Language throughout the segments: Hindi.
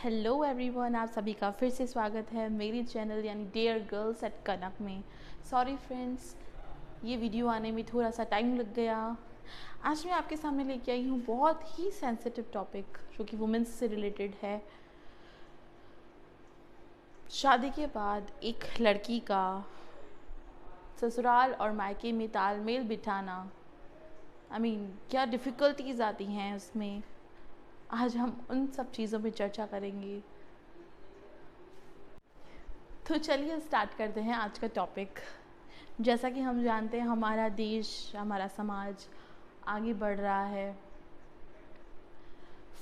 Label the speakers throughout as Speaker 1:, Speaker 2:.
Speaker 1: हेलो एवरीवन, आप सभी का फिर से स्वागत है मेरी चैनल यानी डेयर गर्ल्स एट कनक में। सॉरी फ्रेंड्स, ये वीडियो आने में थोड़ा सा टाइम लग गया। आज मैं आपके सामने लेके आई हूँ बहुत ही सेंसिटिव टॉपिक जो कि वुमेन्स से रिलेटेड है। शादी के बाद एक लड़की का ससुराल और मायके में तालमेल बिठाना, क्या डिफ़िकल्टीज आती हैं उसमें। आज हम उन सब चीज़ों पे चर्चा करेंगे। तो चलिए स्टार्ट करते हैं आज का टॉपिक। जैसा कि हम जानते हैं, हमारा देश, हमारा समाज आगे बढ़ रहा है,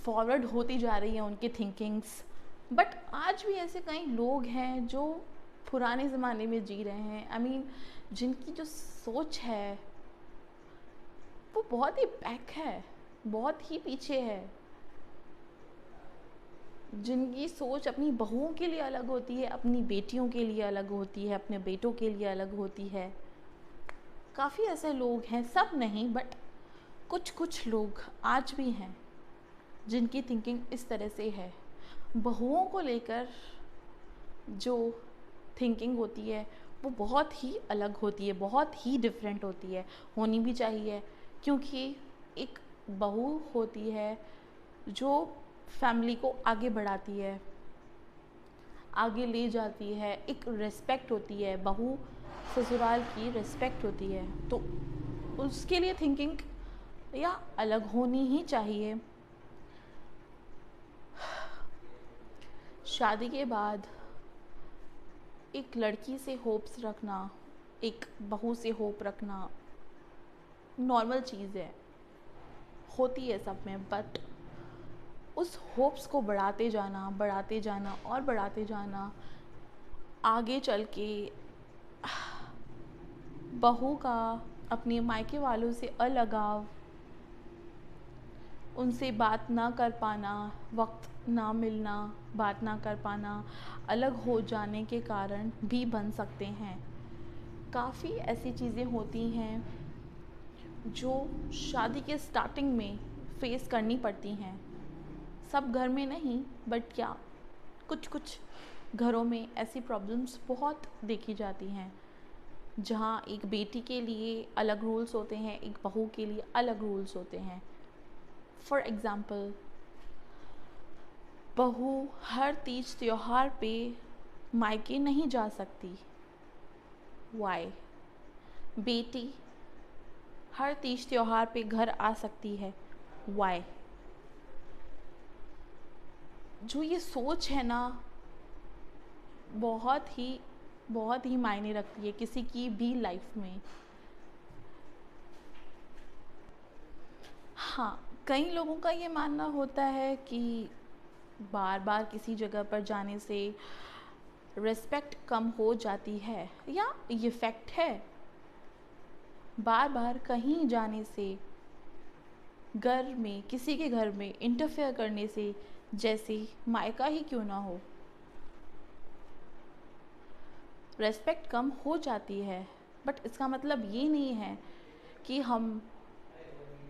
Speaker 1: फॉरवर्ड होती जा रही है उनकी थिंकिंग्स। बट आज भी ऐसे कई लोग हैं जो पुराने ज़माने में जी रहे हैं। जिनकी जो सोच है वो बहुत ही बैक है, बहुत ही पीछे है। जिनकी सोच अपनी बहुओं के लिए अलग होती है, अपनी बेटियों के लिए अलग होती है, अपने बेटों के लिए अलग होती है। काफ़ी ऐसे लोग हैं, सब नहीं बट कुछ कुछ लोग आज भी हैं जिनकी थिंकिंग इस तरह से है। बहुओं को लेकर जो थिंकिंग होती है वो बहुत ही अलग होती है, बहुत ही डिफरेंट होती है, होनी भी चाहिए। क्योंकि एक बहू होती है जो फैमिली को आगे बढ़ाती है, आगे ले जाती है, एक रिस्पेक्ट होती है, बहू ससुराल की रिस्पेक्ट होती है। तो उसके लिए थिंकिंग या अलग होनी ही चाहिए। शादी के बाद एक लड़की से होप्स रखना, एक बहू से होप रखना नॉर्मल चीज़ है, होती है सब में। बट उस होप्स को बढ़ाते जाना, बढ़ाते जाना और बढ़ाते जाना, आगे चल के बहू का अपने मायके वालों से अलगाव, उनसे बात ना कर पाना, वक्त ना मिलना, बात ना कर पाना, अलग हो जाने के कारण भी बन सकते हैं। काफ़ी ऐसी चीज़ें होती हैं जो शादी के स्टार्टिंग में फेस करनी पड़ती हैं। सब घर में नहीं, बट क्या कुछ कुछ घरों में ऐसी प्रॉब्लम्स बहुत देखी जाती हैं, जहाँ एक बेटी के लिए अलग रूल्स होते हैं, एक बहू के लिए अलग रूल्स होते हैं। फॉर एग्ज़ाम्पल, बहू हर तीज त्योहार पे मायके नहीं जा सकती। वाई? बेटी हर तीज त्योहार पे घर आ सकती है। वाई? जो ये सोच है ना, बहुत ही मायने रखती है किसी की भी लाइफ में। हाँ, कई लोगों का ये मानना होता है कि बार बार किसी जगह पर जाने से रिस्पेक्ट कम हो जाती है, या ये फैक्ट है। बार बार कहीं जाने से, घर में किसी के घर में इंटरफेयर करने से, जैसे मायका ही क्यों ना हो, रेस्पेक्ट कम हो जाती है। बट इसका मतलब ये नहीं है कि हम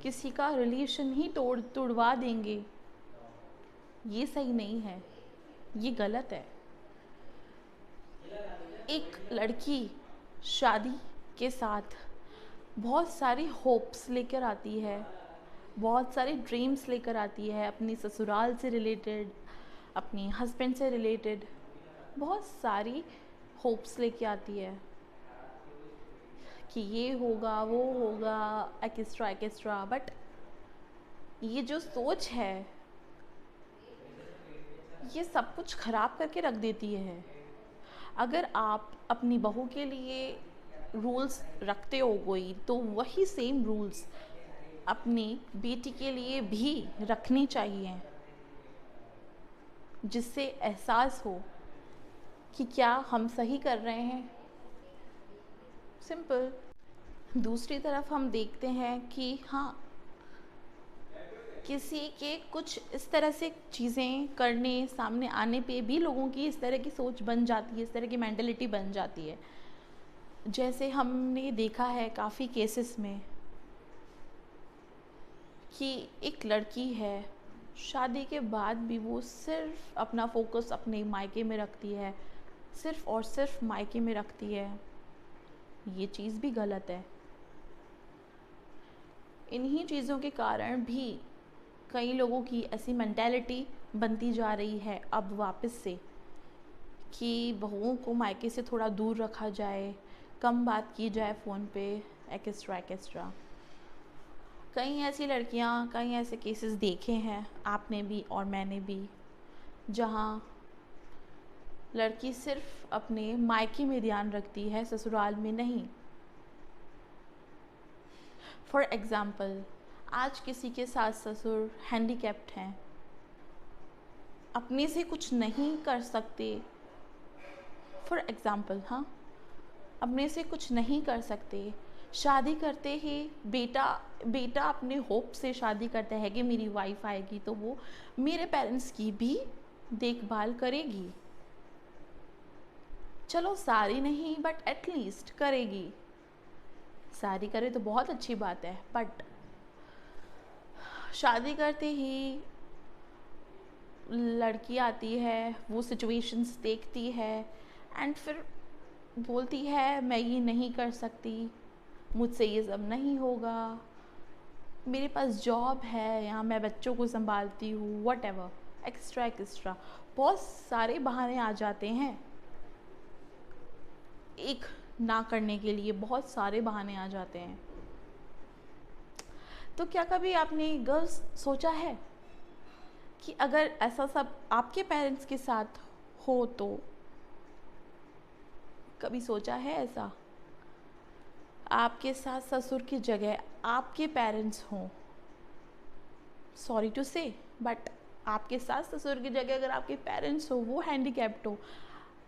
Speaker 1: किसी का रिलेशन ही तोड़वा देंगे। ये सही नहीं है, ये गलत है। एक लड़की शादी के साथ बहुत सारी होप्स लेकर आती है, बहुत सारे ड्रीम्स लेकर आती है, अपनी ससुराल से रिलेटेड, अपनी हस्बैंड से रिलेटेड बहुत सारी होप्स लेके आती है कि ये होगा, वो होगा, एक्स्ट्रा एक्स्ट्रा। बट ये जो सोच है ये सब कुछ ख़राब करके रख देती है। अगर आप अपनी बहू के लिए रूल्स रखते हो कोई, तो वही सेम रूल्स अपनी बेटी के लिए भी रखने चाहिए, जिससे एहसास हो कि क्या हम सही कर रहे हैं। सिंपल। दूसरी तरफ हम देखते हैं कि हाँ, किसी के कुछ इस तरह से चीज़ें करने सामने आने पे भी लोगों की इस तरह की सोच बन जाती है, इस तरह की मेंटलिटी बन जाती है। जैसे हमने देखा है काफ़ी केसेस में कि एक लड़की है, शादी के बाद भी वो सिर्फ अपना फोकस अपने मायके में रखती है, सिर्फ और सिर्फ मायके में रखती है। ये चीज़ भी गलत है। इन्हीं चीज़ों के कारण भी कई लोगों की ऐसी मेंटालिटी बनती जा रही है अब वापस से, कि बहुओं को मायके से थोड़ा दूर रखा जाए, कम बात की जाए फ़ोन पे, एक्स्ट्रा एक्स्ट्रा। कई ऐसी लड़कियां, कई ऐसे केसेस देखे हैं आपने भी और मैंने भी, जहां लड़की सिर्फ अपने मायके में ध्यान रखती है, ससुराल में नहीं। फॉर एग्ज़ाम्पल, आज किसी के सास ससुर हैंडीकैप्ड हैं, अपने से कुछ नहीं कर सकते। फॉर एग्ज़ाम्पल, हाँ, अपने से कुछ नहीं कर सकते। शादी करते ही बेटा अपने होप से शादी करता है कि मेरी वाइफ आएगी तो वो मेरे पेरेंट्स की भी देखभाल करेगी। चलो सारी नहीं, बट एटलीस्ट करेगी। सारी करे तो बहुत अच्छी बात है, बट शादी करते ही लड़की आती है, वो सिचुएशंस देखती है एंड फिर बोलती है मैं ये नहीं कर सकती, मुझसे ये सब नहीं होगा, मेरे पास जॉब है, यहाँ मैं बच्चों को संभालती हूँ, वट एवर, एक्स्ट्रा एक्स्ट्रा बहुत सारे बहाने आ जाते हैं। एक ना करने के लिए बहुत सारे बहाने आ जाते हैं। तो क्या कभी आपने गर्ल्स सोचा है कि अगर ऐसा सब आपके पेरेंट्स के साथ हो तो? कभी सोचा है ऐसा? आपके सास ससुर की जगह आपके पेरेंट्स हों, सॉरी टू से, बट आपके सास ससुर की जगह अगर आपके पेरेंट्स हो, वो हैंडीकैप्ड हो,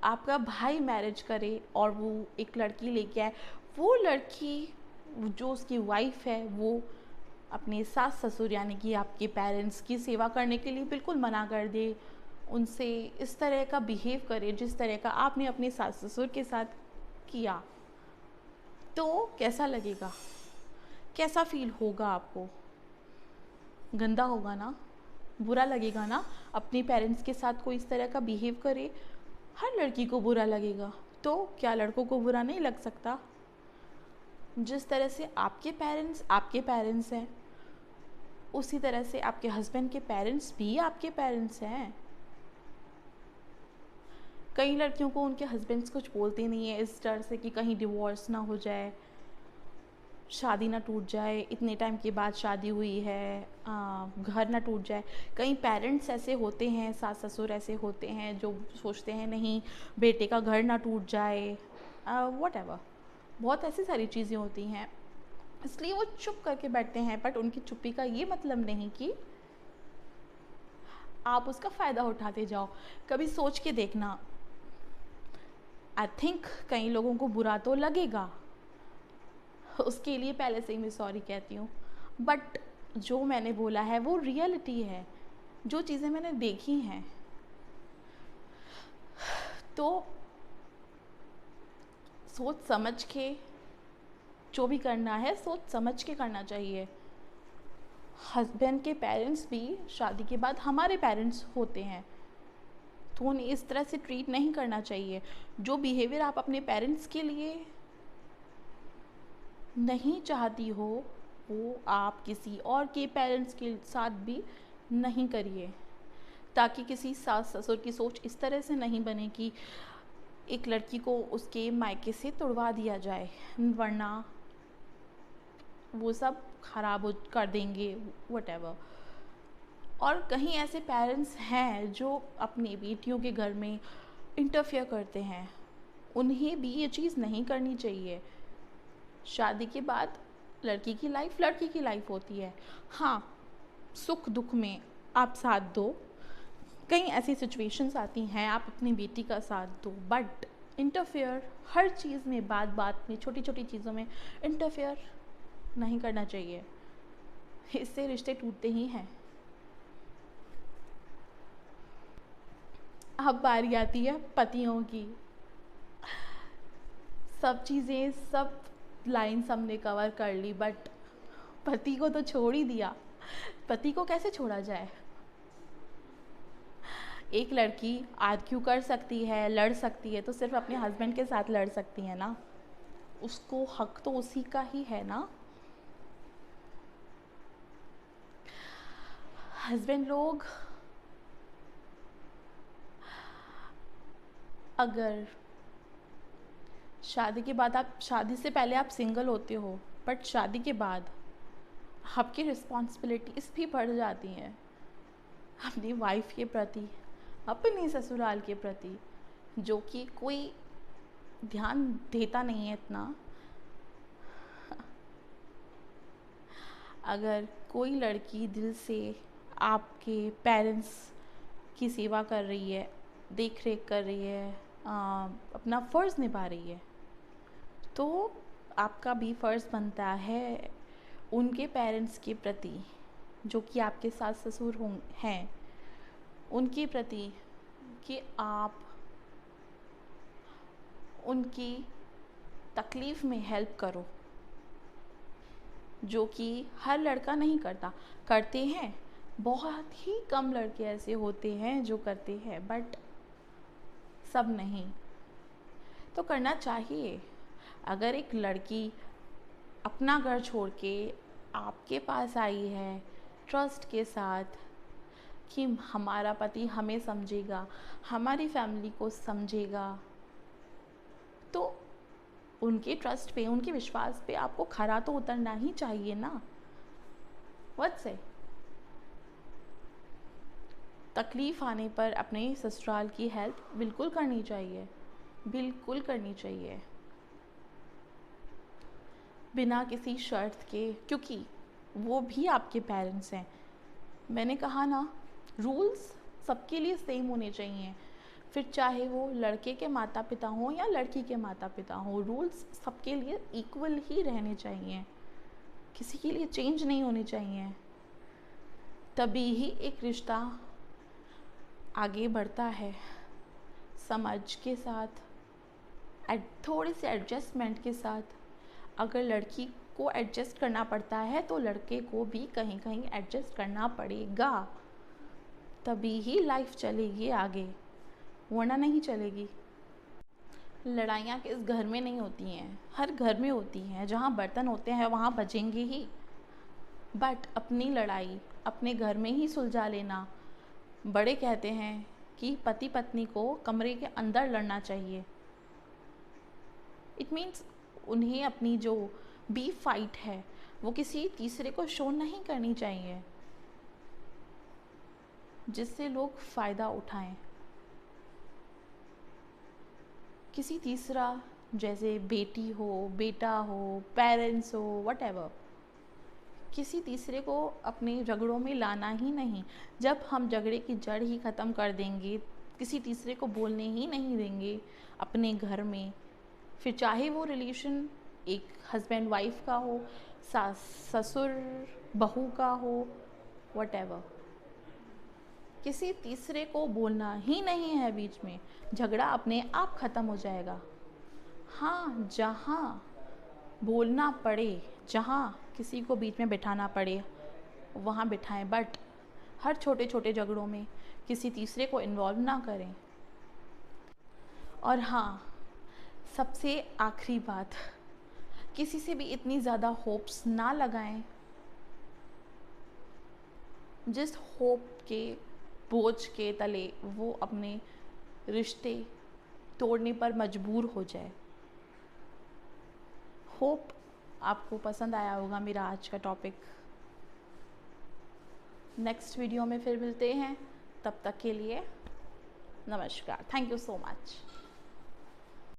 Speaker 1: आपका भाई मैरिज करे और वो एक लड़की लेके आए, वो लड़की जो उसकी वाइफ है वो अपने सास ससुर यानी कि आपके पेरेंट्स की सेवा करने के लिए बिल्कुल मना कर दे, उनसे इस तरह का बिहेव करे जिस तरह का आपने अपने सास ससुर के साथ किया, तो कैसा लगेगा? कैसा फील होगा आपको? गंदा होगा ना, बुरा लगेगा ना। अपने पेरेंट्स के साथ कोई इस तरह का बिहेव करे, हर लड़की को बुरा लगेगा। तो क्या लड़कों को बुरा नहीं लग सकता? जिस तरह से आपके पेरेंट्स हैं, उसी तरह से आपके हस्बैंड के पेरेंट्स भी आपके पेरेंट्स हैं। कई लड़कियों को उनके हस्बैंड्स कुछ बोलते नहीं है इस डर से कि कहीं डिवोर्स ना हो जाए, शादी ना टूट जाए, इतने टाइम के बाद शादी हुई है, घर ना टूट जाए। कई पेरेंट्स ऐसे होते हैं, सास ससुर ऐसे होते हैं जो सोचते हैं नहीं बेटे का घर ना टूट जाए, वट एवर, बहुत ऐसी सारी चीज़ें होती हैं, इसलिए वो चुप करके बैठते हैं। बट उनकी चुप्पी का ये मतलब नहीं कि आप उसका फ़ायदा उठाते जाओ। कभी सोच के देखना, आई थिंक कई लोगों को बुरा तो लगेगा, उसके लिए पहले से ही मैं सॉरी कहती हूँ, बट जो मैंने बोला है वो रियलिटी है, जो चीज़ें मैंने देखी हैं। तो सोच समझ के जो भी करना है सोच समझ के करना चाहिए। हस्बैंड के पेरेंट्स भी शादी के बाद हमारे पेरेंट्स होते हैं, तो उन्हें इस तरह से ट्रीट नहीं करना चाहिए। जो बिहेवियर आप अपने पेरेंट्स के लिए नहीं चाहती हो वो आप किसी और के पेरेंट्स के साथ भी नहीं करिए, ताकि किसी सास ससुर की सोच इस तरह से नहीं बने कि एक लड़की को उसके मायके से तुड़वा दिया जाए, वरना वो सब खराब कर देंगे, वटेवर। और कहीं ऐसे पेरेंट्स हैं जो अपनी बेटियों के घर में इंटरफेयर करते हैं, उन्हें भी ये चीज़ नहीं करनी चाहिए। शादी के बाद लड़की की लाइफ होती है। हाँ, सुख दुख में आप साथ दो, कई ऐसी सिचुएशंस आती हैं आप अपनी बेटी का साथ दो, बट इंटरफेयर हर चीज़ में, बात में, छोटी छोटी चीज़ों में इंटरफेयर नहीं करना चाहिए, इससे रिश्ते टूटते ही हैं। अब बारी आती है पतियों की। सब चीज़ें, सब लाइन्स हमने कवर कर ली, बट पति को तो छोड़ ही दिया। पति को कैसे छोड़ा जाए? एक लड़की आर्ग्यू कर सकती है, लड़ सकती है, तो सिर्फ अपने हस्बैंड के साथ लड़ सकती है ना, उसको हक तो उसी का ही है ना। हस्बैंड लोग अगर शादी के बाद, आप शादी से पहले आप सिंगल होते हो, बट शादी के बाद आपकी रिस्पॉन्सिबिलिटीज़ भी बढ़ जाती हैं अपनी वाइफ के प्रति, अपनी ससुराल के प्रति, जो कि कोई ध्यान देता नहीं है इतना। अगर कोई लड़की दिल से आपके पेरेंट्स की सेवा कर रही है, देख रेख कर रही है, अपना फ़र्ज़ निभा रही है, तो आपका भी फ़र्ज़ बनता है उनके पेरेंट्स के प्रति, जो कि आपके सास ससुर हैं, उनके प्रति, कि आप उनकी तकलीफ़ में हेल्प करो, जो कि हर लड़का नहीं करता। करते हैं, बहुत ही कम लड़के ऐसे होते हैं जो करते हैं, बट सब नहीं। तो करना चाहिए। अगर एक लड़की अपना घर छोड़ के आपके पास आई है ट्रस्ट के साथ कि हमारा पति हमें समझेगा, हमारी फैमिली को समझेगा, तो उनके ट्रस्ट पे, उनके विश्वास पे आपको खरा तो उतरना ही चाहिए ना। व्हाट से तकलीफ़ आने पर अपने ससुराल की हेल्प बिल्कुल करनी चाहिए, बिल्कुल करनी चाहिए, बिना किसी शर्त के, क्योंकि वो भी आपके पेरेंट्स हैं। मैंने कहा ना, रूल्स सबके लिए सेम होने चाहिए, फिर चाहे वो लड़के के माता पिता हों या लड़की के माता पिता हों, रूल्स सबके लिए इक्वल ही रहने चाहिए, किसी के लिए चेंज नहीं होने चाहिए। तभी ही एक रिश्ता आगे बढ़ता है, समझ के साथ, थोड़े से एडजस्टमेंट के साथ। अगर लड़की को एडजस्ट करना पड़ता है तो लड़के को भी कहीं कहीं एडजस्ट करना पड़ेगा, तभी ही लाइफ चलेगी आगे, वरना नहीं चलेगी। लड़ाइयाँ किस घर में नहीं होती हैं, हर घर में होती हैं। जहाँ बर्तन होते हैं वहाँ बजेंगे ही, बट अपनी लड़ाई अपने घर में ही सुलझा लेना। बड़े कहते हैं कि पति पत्नी को कमरे के अंदर लड़ना चाहिए। इट मीन्स उन्हें अपनी जो बीफ फाइट है वो किसी तीसरे को शो नहीं करनी चाहिए, जिससे लोग फ़ायदा उठाएं। किसी तीसरा, जैसे बेटी हो, बेटा हो, पेरेंट्स हो, व्हाटएवर, किसी तीसरे को अपने झगड़ों में लाना ही नहीं। जब हम झगड़े की जड़ ही ख़त्म कर देंगे, किसी तीसरे को बोलने ही नहीं देंगे अपने घर में, फिर चाहे वो रिलेशन एक हस्बैंड वाइफ का हो, सास ससुर बहू का हो, व्हाटएवर, किसी तीसरे को बोलना ही नहीं है बीच में, झगड़ा अपने आप ख़त्म हो जाएगा। हाँ, जहाँ बोलना पड़े, जहाँ किसी को बीच में बिठाना पड़े वहाँ बिठाएं, बट हर छोटे छोटे झगड़ों में किसी तीसरे को इन्वॉल्व ना करें। और हाँ, सबसे आखिरी बात, किसी से भी इतनी ज़्यादा होप्स ना लगाएं जिस होप के बोझ के तले वो अपने रिश्ते तोड़ने पर मजबूर हो जाए। होप आपको पसंद आया होगा मेरा आज का टॉपिक। नेक्स्ट वीडियो में फिर मिलते हैं, तब तक के लिए नमस्कार। Thank you so much.